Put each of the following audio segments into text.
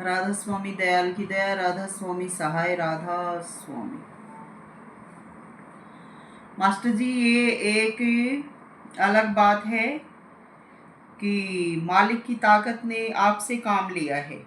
राधा स्वामी दयाल की दया, राधा स्वामी सहाय, राधा स्वामी। मास्टर जी, ये एक अलग बात है कि मालिक की ताकत ने आपसे काम लिया है,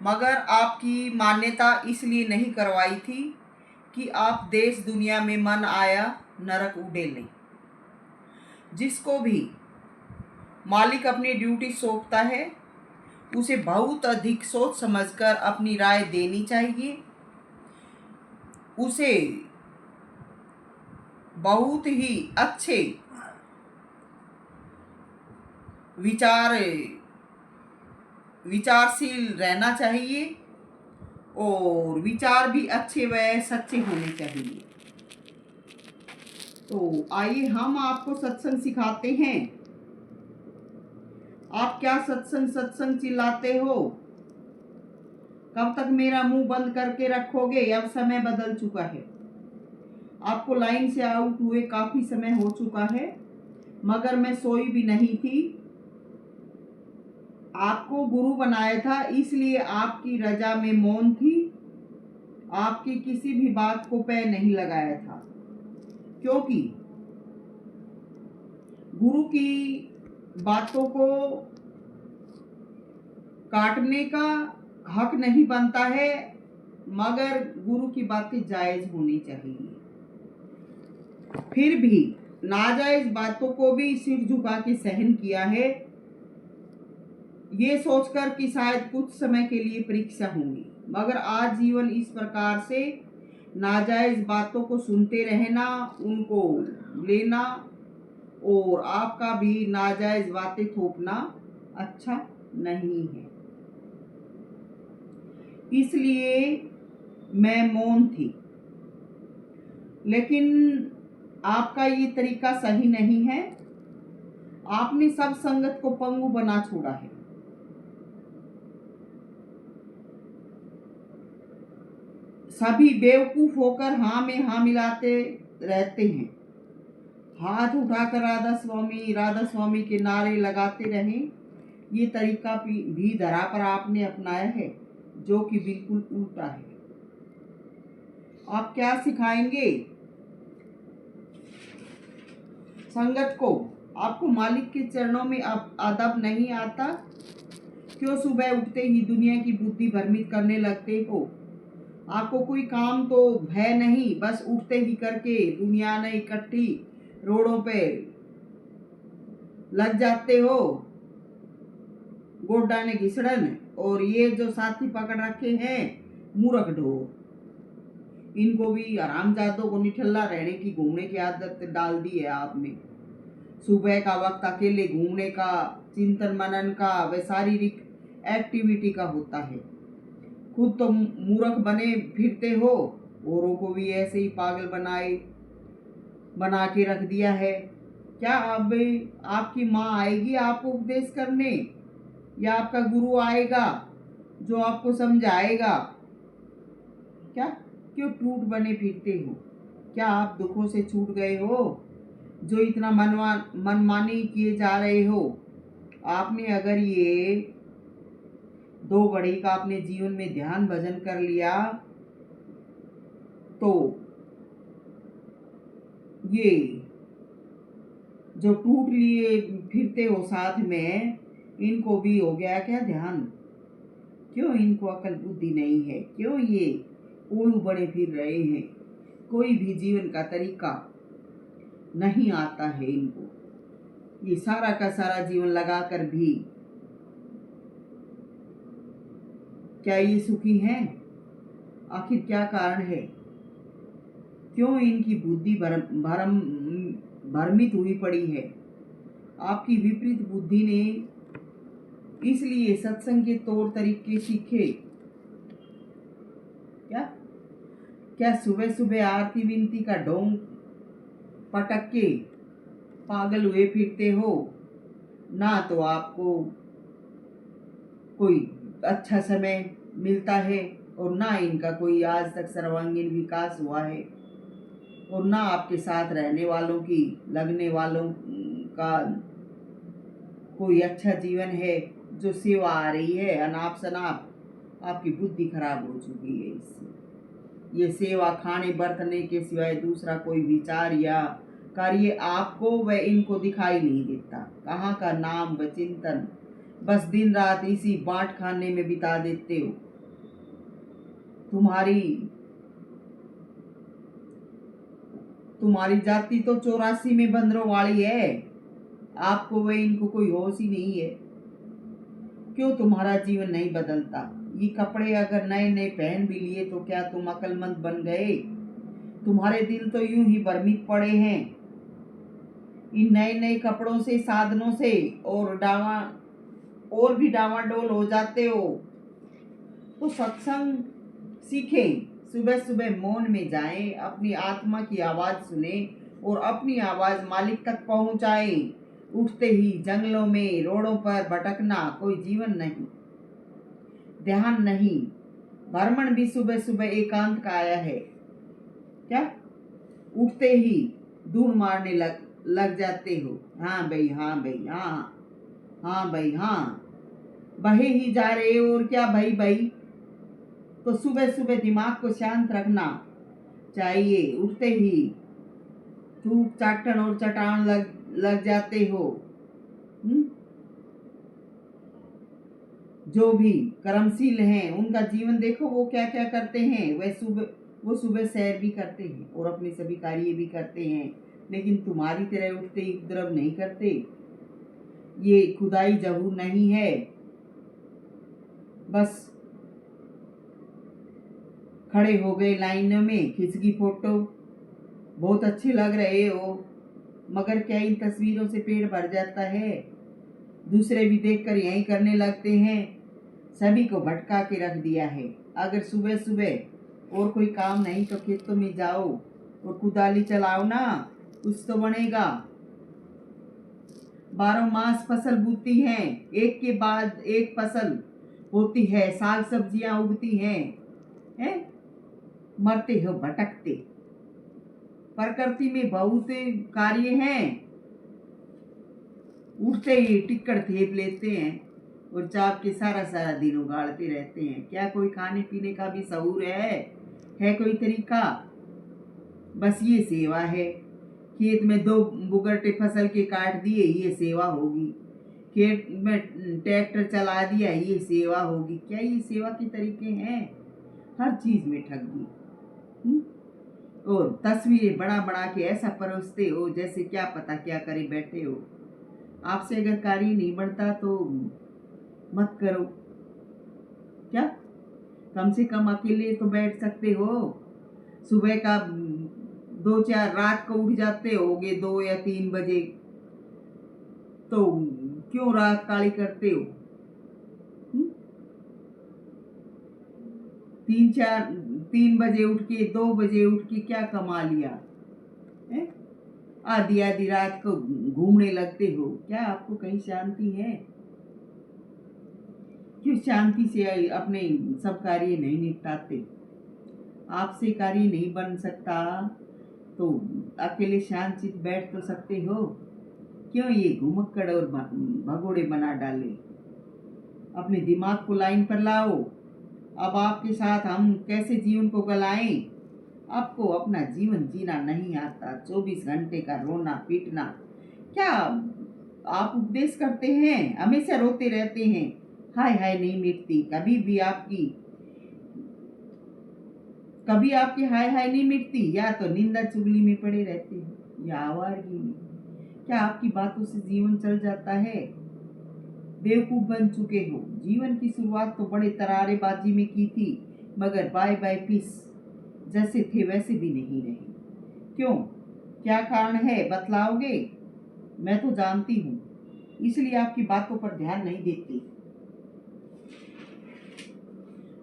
मगर आपकी मान्यता इसलिए नहीं करवाई थी कि आप देश दुनिया में मन आया नरक उड़ेलें। जिसको भी मालिक अपनी ड्यूटी सौंपता है उसे बहुत अधिक सोच समझकर अपनी राय देनी चाहिए। उसे बहुत ही अच्छे विचारशील रहना चाहिए और विचार भी अच्छे व सच्चे होने चाहिए। तो आइए हम आपको सत्संग सिखाते हैं। आप क्या सत्संग सत्संग चिल्लाते हो? कब तक मेरा मुंह बंद करके रखोगे? अब समय बदल चुका है। आपको लाइन से आउट हुए काफी समय हो चुका है, मगर मैं सोई भी नहीं थी। आपको गुरु बनाया था, इसलिए आपकी रजा में मौन थी। आपकी किसी भी बात को पैर नहीं लगाया था, क्योंकि गुरु की बातों को काटने का हक नहीं बनता है, मगर गुरु की बातें जायज होनी चाहिए। फिर भी नाजायज बातों को भी सिर झुका के सहन किया है, ये सोचकर कि शायद कुछ समय के लिए परीक्षा होंगी, मगर आज जीवन इस प्रकार से नाजायज बातों को सुनते रहना, उनको लेना और आपका भी नाजायज बातें थोपना अच्छा नहीं है। इसलिए मैं मौन थी, लेकिन आपका ये तरीका सही नहीं है। आपने सब संगत को पंगु बना छोड़ा है। सभी बेवकूफ होकर हाँ में हाँ मिलाते रहते हैं। हाथ उठाकर राधा स्वामी के नारे लगाते रहें। ये तरीका भी धरा पर आपने अपनाया है, जो कि बिल्कुल उल्टा है। आप क्या सिखाएंगे संगत को? आपको मालिक के चरणों में अदब नहीं आता? क्यों सुबह उठते ही दुनिया की बुद्धि भ्रमित करने लगते हो? आपको कोई काम तो है नहीं, बस उठते ही करके दुनिया ने इकट्ठी रोडों पे लग जाते हो। गोड्डा ने घिसड़न और ये जो साथी पकड़ रखे हैं मूर्ख ढोर, इनको भी हरामजादों को निठल्ला रहने की, घूमने की आदत डाल दी है आपने। सुबह का वक्त अकेले घूमने का, चिंतन मनन का व शारीरिक एक्टिविटी का होता है। खुद तो मूर्ख बने फिरते हो, औरों को भी ऐसे ही पागल बना के रख दिया है। क्या अब आपकी माँ आएगी आपको उपदेश करने, या आपका गुरु आएगा जो आपको समझाएगा? क्या क्यों टूट बने फिरते हो? क्या आप दुखों से छूट गए हो जो इतना मनमानी किए जा रहे हो? आपने अगर ये 2 घड़ी का अपने जीवन में ध्यान भजन कर लिया तो ये जो टूट लिए फिरते हो साथ में, इनको भी हो गया क्या ध्यान? क्यों इनको अकल बुद्धि नहीं है? क्यों ये उल्लू बड़े फिर रहे हैं? कोई भी जीवन का तरीका नहीं आता है इनको। ये सारा का सारा जीवन लगाकर भी क्या ये सुखी हैं? आखिर क्या कारण है? क्यों इनकी बुद्धि भ्रमित हुई पड़ी है? आपकी विपरीत बुद्धि ने इसलिए सत्संग के तौर तरीके सीखे। क्या सुबह सुबह आरती विनती का ढोंग पटक के पागल हुए फिरते हो? ना तो आपको कोई अच्छा समय मिलता है, और ना इनका कोई आज तक सर्वांगीण विकास हुआ है, और ना आपके साथ रहने वालों की, लगने वालों का कोई अच्छा जीवन है जो सेवा आ रही है अनाप शनाप, आपकी बुद्धि खराब हो चुकी है इससे। ये सेवा खाने बरतने के सिवाय दूसरा कोई विचार या कार्य आपको व इनको दिखाई नहीं देता। कहाँ का नाम व चिंतन, बस दिन रात इसी बांट खाने में बिता देते हो। तुम्हारी जाति तो 84 में बंदरों वाली है, आपको व इनको कोई होश ही नहीं है। क्यों तुम्हारा जीवन नहीं बदलता? ये कपड़े अगर नए नए पहन भी लिए तो क्या तुम अक्लमंद बन गए? तुम्हारे दिल तो यूं ही भ्रमित पड़े हैं इन नए नए कपड़ों से, साधनों से, और भी डावाडोल हो जाते हो। तो सत्संग सीखें, सुबह सुबह मौन में जाएं, अपनी आत्मा की आवाज सुने और अपनी आवाज मालिक तक पहुंचाएं। उठते ही जंगलों में रोडों पर भटकना कोई जीवन नहीं, ध्यान नहीं। भ्रमण भी सुबह सुबह एकांत का आया है क्या? उठते ही धून मारने लग जाते हो। हाँ भाई, हाँ भाई, हाँ हाँ भाई, हाँ बहे ही जा रहे हो। और क्या भाई भाई? तो सुबह सुबह दिमाग को शांत रखना चाहिए। उठते ही थूक चाटन और चटान लग जाते हो। जो भी कर्मशील हैं उनका जीवन देखो, वो क्या क्या करते हैं। वो सुबह सैर भी करते हैं और अपने सभी कार्य भी करते हैं, लेकिन तुम्हारी तरह उठते ही उपद्रव नहीं करते। ये खुदाई जहूर नहीं है। बस खड़े हो गए लाइन में, खिंचगी फोटो, बहुत अच्छे लग रहे हो, मगर क्या इन तस्वीरों से पेट भर जाता है? दूसरे भी देखकर यही करने लगते हैं। सभी को भटका के रख दिया है। अगर सुबह सुबह और कोई काम नहीं तो खेतों में जाओ और कुदाली चलाओ ना, कुछ तो बनेगा। 12 मास फसल बूती हैं, एक के बाद एक फसल होती है, साग सब्जियां उगती हैं, मरते हो भटकते। प्रकृति में बहुत कार्य हैं, उठते ही टिक्कड़ थेप लेते हैं और चाप के सारा सारा दिन उगाड़ते रहते हैं। क्या कोई खाने पीने का भी शऊर है कोई तरीका? बस ये सेवा है। खेत में 2 बुगरटे फसल के काट दिए, ये सेवा होगी। खेत में ट्रैक्टर चला दिया, ये सेवा होगी। क्या ये सेवा के तरीके हैं? हर चीज में ठगी। और तस्वीरें बड़ा बड़ा के ऐसा परोसते हो जैसे क्या पता क्या करे बैठे हो। आपसे अगर कार्य नहीं बढ़ता तो मत करो। क्या कम से कम अकेले तो बैठ सकते हो। सुबह का 2-4 रात को उठ जाते होगे 2 या 3 बजे, तो क्यों रात काली करते हो? 3 बजे उठ के 2 बजे उठ के क्या कमा लिया है? आधी आधी रात को घूमने लगते हो। क्या आपको कहीं शांति है? क्यों शांति से अपने सब कार्य नहीं निपटाते? आपसे कार्य नहीं बन सकता तो अकेले शांत चित बैठ तो सकते हो। क्यों ये घुमक्कड़ और भगोड़े बना डाले? अपने दिमाग को लाइन पर लाओ। अब आपके साथ हम कैसे जीवन को गलाएं? आपको अपना जीवन जीना नहीं आता। 24 घंटे का रोना पीटना। क्या आप उपदेश करते हैं? हमेशा रोते रहते हैं, हाय हाय नहीं मिटती। कभी आपकी हाय हाय नहीं मिटती, या तो निंदा चुगली में पड़े रहते हैं या आवारगी में। क्या आपकी बातों से जीवन चल जाता है? बेवकूफ बन चुके हो। जीवन की शुरुआत तो बड़े तरारेबाजी में की थी, मगर बाय बाय पीस जैसे थे वैसे भी नहीं रहे। क्यों? क्या कारण है? बतलाओगे? मैं तो जानती हूँ, इसलिए आपकी बातों पर ध्यान नहीं देती।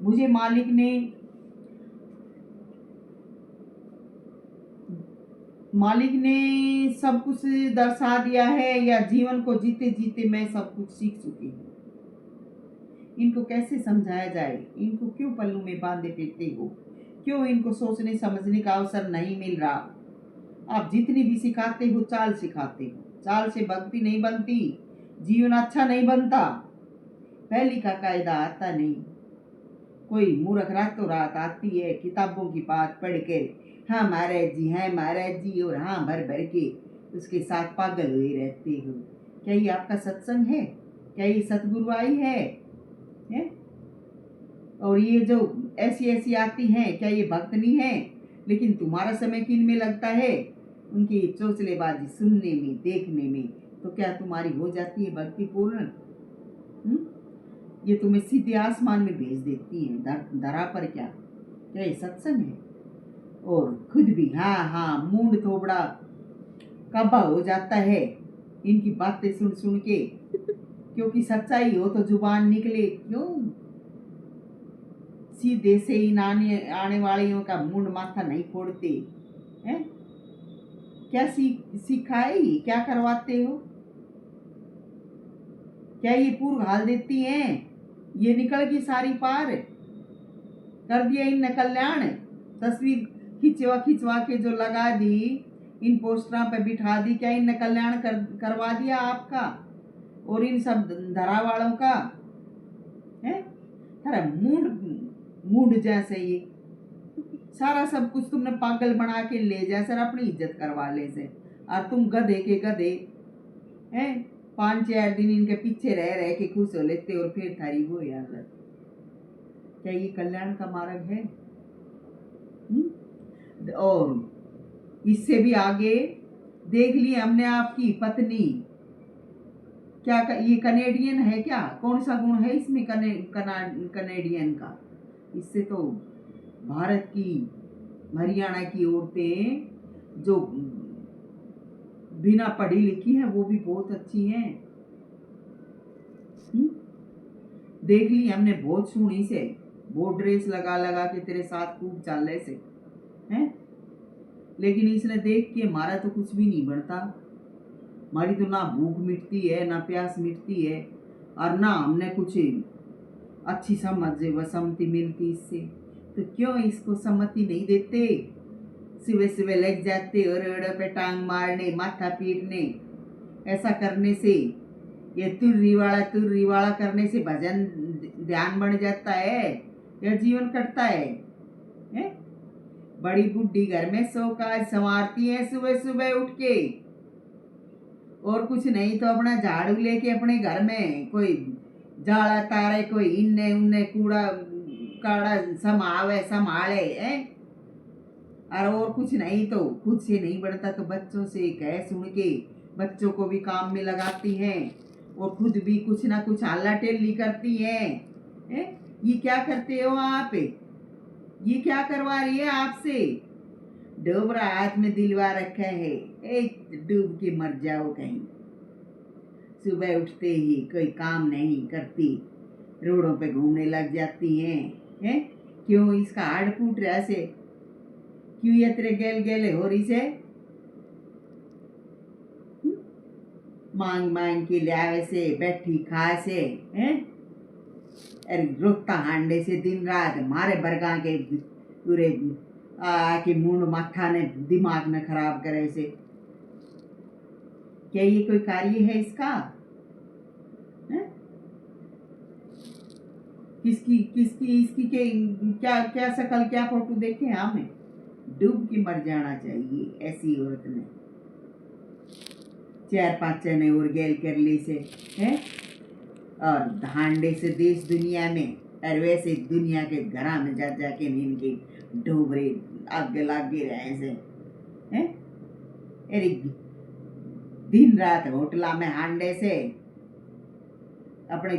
मुझे मालिक ने सब कुछ दर्शा दिया है, या जीवन को जीते जीते मैं सब कुछ सीख चुकी हूँ। इनको कैसे समझाया जाए? इनको क्यों पल्लू में बांधे फिरते हो? क्यों इनको सोचने समझने का अवसर नहीं मिल रहा? आप जितनी भी सिखाते हो चाल सिखाते हो। चाल से भक्ति नहीं बनती, जीवन अच्छा नहीं बनता। पहली का कायदा आता नहीं। कोई मूर्ख रातों रात आती है किताबों की बात पढ़ के, हाँ महाराज जी और हाँ भर भर के उसके साथ पागल हुए रहते हो। क्या ये आपका सत्संग है? क्या ये सतगुरु आई है? और ये जो ऐसी ऐसी आती हैं, क्या ये भक्त नहीं है? लेकिन तुम्हारा समय किन में लगता है? उनकी चौचलेबाजी सुनने में, देखने में। तो क्या तुम्हारी हो जाती है भक्ति पूर्ण? ये तुम्हें सीधे आसमान में भेज देती है, धरा पर क्या ये सत्संग है? और खुद भी हाँ मूड थोबड़ा काबा हो जाता है इनकी बातें सुन सुन के, क्योंकि सच्चाई हो तो जुबान निकले क्यों? सीधे से इन आने वालियों का मुंड माथा नहीं फोड़ते हैं? क्या सिखाई, क्या करवाते हो? क्या ये पूर्व हाल देती हैं? ये निकल गई सारी पार, कर दिया इन कल्याण। तस्वीर खिंचवा के जो लगा दी, इन पोस्टरों पे बिठा दी, क्या इन कल्याण करवा दिया आपका और इन सब धरा वालों का? है मूड जैसे ये सारा सब कुछ तुमने पागल बना के ले जा सर, अपनी इज्जत करवा ले से। और तुम गधे के गधे हैं, 5-4 दिन इनके पीछे रह के खुश हो लेते और फिर थारी वो याद। क्या ये कल्याण का मार्ग है? और इससे भी आगे देख ली हमने आपकी पत्नी, क्या ये कनेडियन है क्या? कौन सा गुण है इसमें कनेडियन का? इससे तो भारत की, हरियाणा की औरतें जो बिना पढ़ी लिखी हैं वो भी बहुत अच्छी हैं। देख ली हमने बहुत सुनी से, वो ड्रेस लगा के तेरे साथ खूब चाले से हैं, लेकिन इसने देख के हमारा तो कुछ भी नहीं बनता। हमारी तो ना भूख मिटती है, ना प्यास मिटती है, और ना हमने कुछ अच्छी समझ व सम्मति मिलती इससे। तो क्यों इसको सम्मति नहीं देते? सुबह सुबह लग जाते और रोड पे टांग मारने, माथा पीटने। ऐसा करने से, ये तुर्री वाला करने से भजन ध्यान बढ़ जाता है या जीवन कटता है? बड़ी बुढ़ी घर में सौ काज संवारती है सुबह सुबह उठ के, और कुछ नहीं तो अपना झाड़ू लेके अपने घर में कोई जाला तारे, कोई इन्ने उन्ने कूड़ा काड़ा संभाले है। और कुछ नहीं तो खुद से नहीं बढ़ता तो बच्चों से कह सुन के बच्चों को भी काम में लगाती हैं और खुद भी कुछ ना कुछ हल्ला टेली करती हैं। ये क्या करते हो आप? ये क्या करवा रही है आपसे? डोबरा हाथ में दिलवा रखा है, एक डूब के मर जाओ कहीं। सुबह उठते ही कोई काम नहीं करती, रोडों पे घूमने लग जाती हैं। क्यों इसका हाड़ फूट रहा से? क्यों ये तेरे गेले हो रही से? मांग के लियावे से, बैठी खा से हैं? अरे रोता हांडे से दिन रात मारे बरगा के पूरे आके मुंड माथा ने दिमाग में खराब करे से। क्या ये कोई कार्य है इसका? किसकी इसकी के क्या शकल, क्या फोटो देखे हमें? डूब के मर जाना चाहिए ऐसी औरत ने। 4-5 जने और गैल कर ली से हैं, और धांडे से देश दुनिया में, और वैसे दुनिया के घरा में जा जाके इनके डोबरे आगे लागे रहे से हैं। अरे दिन रात होटला में हांडे से अपने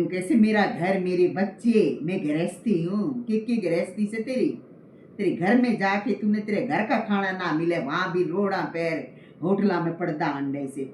कैसे मेरा घर, मेरे बच्चे, मैं गृहस्थी हूँ कि गृहस्थी से तेरे घर में जाके तूने तेरे घर का खाना ना मिले, वहां भी रोड़ा पैर होटला में पड़दा अंडे से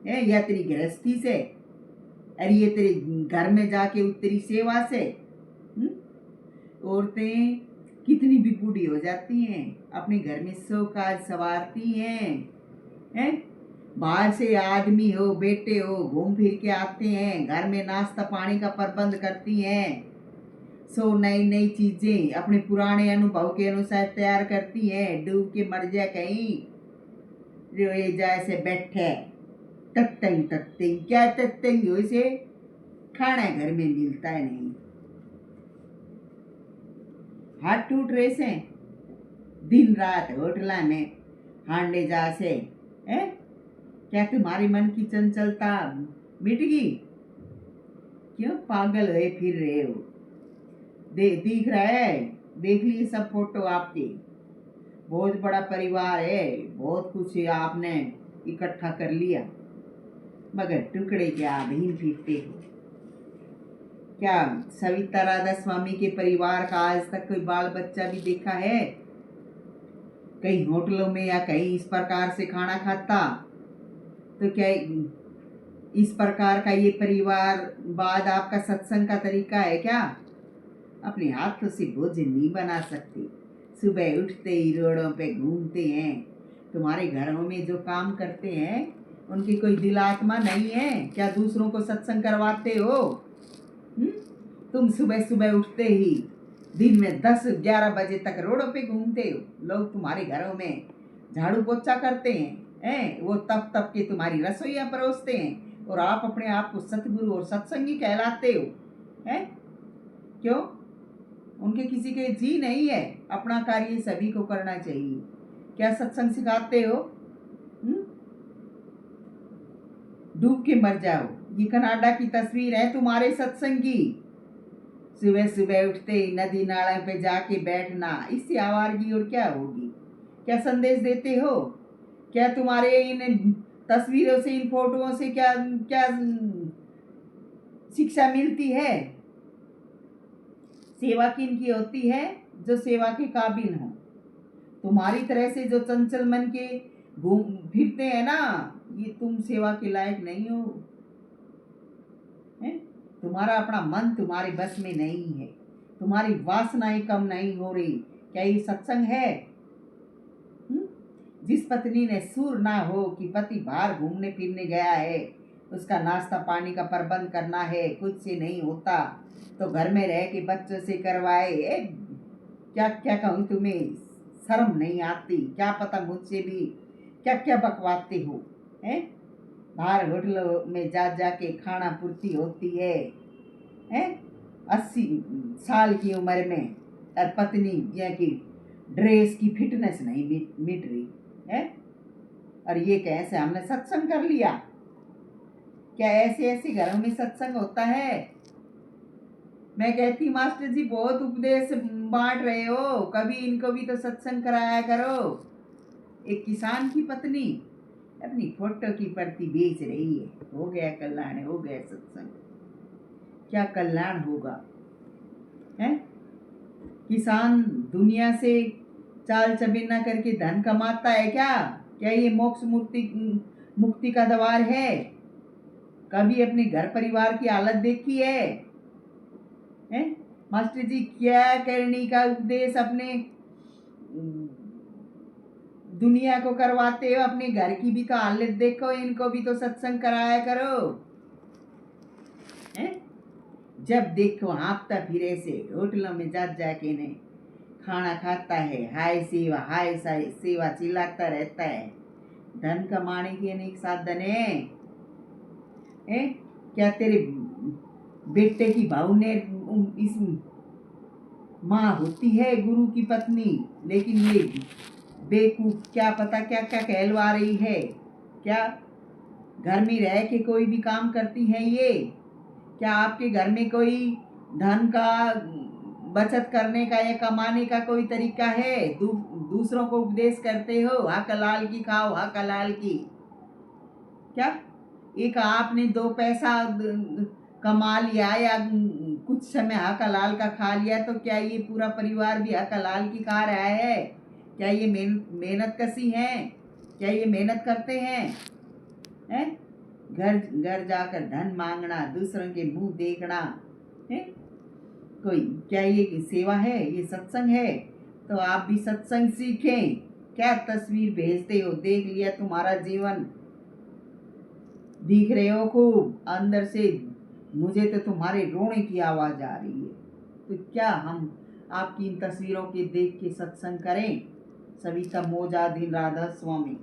है, या तेरी गृहस्थी से? अरे ये तेरे घर में जाके तेरी सेवा से। औरतें कितनी भी बूढ़ी हो जाती हैं, अपने घर में सौ काज सवारती हैं। बाहर से आदमी हो, बेटे हो, घूम फिर के आते हैं, घर में नाश्ता पानी का प्रबंध करती हैं, सो नई नई चीजें अपने पुराने अनुभव के अनुसार तैयार करती हैं। डूब के मर जाए कहीं, रोए जाए से बैठे तत्तंग क्या तत्तंग हो से? खाना घर में मिलता है नहीं। हाथ टूट रहे से दिन रात होटल में हांडे जा से है? क्या तुम्हारे मन की चंचलता मिट गई? क्यों पागल है फिर रहे हो? दिख रहा है, देख लिए सब फोटो आपके। बहुत बड़ा परिवार है, बहुत कुछ आपने इकट्ठा कर लिया, मगर टुकड़े के आधीन फिरते हो। क्या सविता राधा स्वामी के परिवार का आज तक कोई बाल बच्चा भी देखा है? कहीं होटलों में या कहीं इस प्रकार से खाना खाता? तो क्या इस प्रकार का ये परिवार बाद आपका सत्संग का तरीका है क्या? अपने हाथों से भोजन नहीं बना सकते, सुबह उठते ही रोडों पे घूमते हैं। तुम्हारे घरों में जो काम करते हैं उनकी कोई दिल आत्मा नहीं है क्या? दूसरों को सत्संग करवाते हो? तुम सुबह सुबह उठते ही दिन में 10-11 बजे तक रोडों पे घूमते हो। लोग तुम्हारे घरों में झाड़ू पोछा करते हैं, वो तप तप के तुम्हारी रसोइयाँ परोसते हैं, और आप अपने आप को सतगुरु और सत्संगी कहलाते हो हैं? क्यों? उनके किसी के जी नहीं है, अपना कार्य सभी को करना चाहिए। क्या सत्संग सिखाते हो? डूब के मर जाओ। ये कनाडा की तस्वीर है तुम्हारे सत्संग की। सुबह सुबह उठते ही नदी नाले पे जाके बैठना, इससे आवारगी और क्या होगी? क्या संदेश देते हो? क्या तुम्हारे इन तस्वीरों से, इन फोटोओं से क्या क्या शिक्षा मिलती है? सेवा किनकी होती है? जो सेवा के काबिल हो। तुम्हारी तरह से जो चंचल मन के घूम फिरते हैं ना, ये तुम सेवा के लायक नहीं हो है? तुम्हारा अपना मन तुम्हारे बस में नहीं है, तुम्हारी वासनाएं कम नहीं हो रही। क्या ये सत्संग है? जिस पत्नी ने सुर ना हो कि पति बाहर घूमने फिरने गया है, उसका नाश्ता पानी का प्रबंध करना है, खुद से नहीं होता तो घर में रह के बच्चों से करवाए। क्या क्या कहूँ तुम्हें, शर्म नहीं आती? क्या पता मुझसे भी क्या क्या बकवाते हो हैं? बाहर होटलों में जा जाके खाना पूर्ति होती है हैं? 80 साल की उम्र में, और पत्नी या की ड्रेस की फिटनेस नहीं मिट रही है। और ये कैसे हमने सत्संग कर लिया? क्या ऐसे ऐसे घरों में सत्संग होता है? मैं कहती मास्टर जी बहुत उपदेश बांट रहे हो, कभी इनको भी तो सत्संग कराया करो। एक किसान की पत्नी अपनी फोटो की प्रति बेच रही है, हो गया कल्याण, हो गया सत्संग। क्या कल्याण होगा है? किसान दुनिया से चाल चबेना करके धन कमाता है क्या? क्या ये मोक्ष मुक्ति का द्वार है? कभी अपने घर परिवार की हालत देखी है? मास्टर जी क्या करने का उपदेश अपने दुनिया को करवाते हो? अपने घर की भी तो हालत देखो, इनको भी तो सत्संग कराया करो है? जब देखो हाँफता फिरे से होटलों में जाके ने खाना खाता है, हाय सेवा चिल्लाता रहता है। धन कमाने के अनेक साधन है? क्या तेरे बेटे की बहू ने इस माँ होती है गुरु की पत्नी, लेकिन ये बेकूफ क्या पता क्या क्या कहलवा रही है। क्या घर में रह के कोई भी काम करती है ये? क्या आपके घर में कोई धन का बचत करने का या कमाने का कोई तरीका है? दूसरों को उपदेश करते हो हक लाल की खाओ, हक लाल की। क्या एक आपने 2 पैसा कमा लिया या कुछ समय हक लाल का खा लिया तो क्या ये पूरा परिवार भी हक लाल की खा रहा है? क्या ये मेहनत कसी है? क्या ये मेहनत करते हैं? घर घर जाकर धन मांगना, दूसरों के मुंह देखना है? कोई क्या ये सेवा है? ये सत्संग है? तो आप भी सत्संग सीखें। क्या तस्वीर भेजते हो? देख लिया तुम्हारा जीवन, दिख रहे हो खूब अंदर से, मुझे तो तुम्हारे रोने की आवाज आ रही है। तो क्या हम आपकी इन तस्वीरों के देख के सत्संग करें? सविता मोजाधीन राधा स्वामी।